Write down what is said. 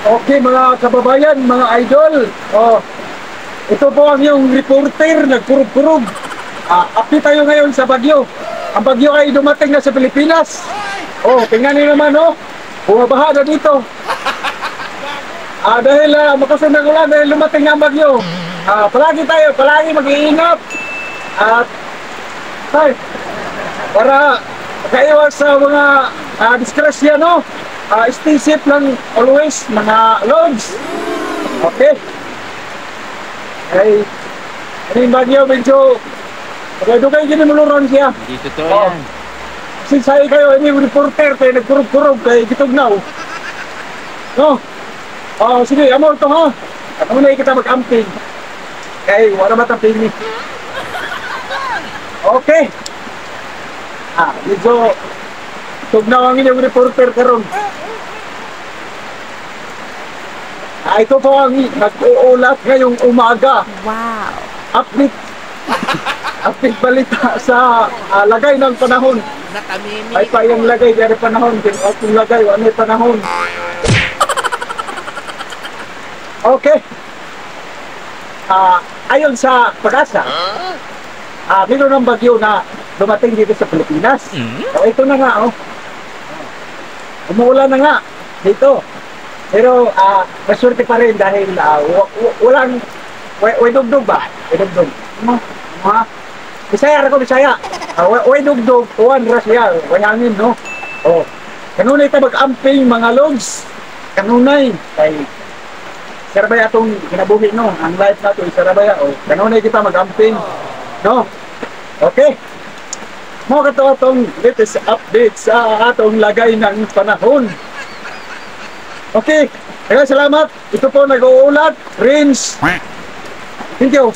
Okay mga kababayan, mga idol. Oh, ito po ang yung reporter nagkurog-kurog. Update tayo ngayon sa bagyo. Ang bagyo ay dumating na sa Pilipinas. Oh, tingnan niyo naman oh. Bumabaha na dito. Dahil makasunod ng ulan dahil lumating ang bagyo. Palagi mag-iingat. At para makaiwas sa mga disgrasya, no? Stay safe lang always, mga lods. Okay. Ay, ano yung bagyo, medyo dugay gini muluron siya. Hindi totoo yan. Sinsay kayo, ini reporter kayo, nagkurog-kurog kayo, gitugnaw. No? Sige, amor to ha. At muna kita mag-amping. Kaya wala matamping ni. Okay. Medyo tugnaw ang inyong reporter karon. Ito po ang nag-uulat ngayong umaga. Wow. Update balita sa lagay ng panahon. Ay pa yung lagay dari panahon. Yung lagay, ano yung panahon. Okay. Ayon sa pag-asa, meron ng bagyo na dumating dito sa Pilipinas. Ito na nga, oh. Umuulan na nga dito. Pero maswerte pa rin dahil walang dugdug ba? Dugdug. Bisaya ako, Bisaya. Dugdug, uwan rasya, wayangin, no? Oh. Kanunay ta mag-amping mga logs. Kanunay kay sarabaya atong kinabuhi, no? Ang life nato sarabaya, oh. Kanunay kita mag-amping, no? Okay. Mo kato atong latest update sa atong lagay ng panahon. Okay, salamat. Ito po nag-uulat, Rins. Thank you.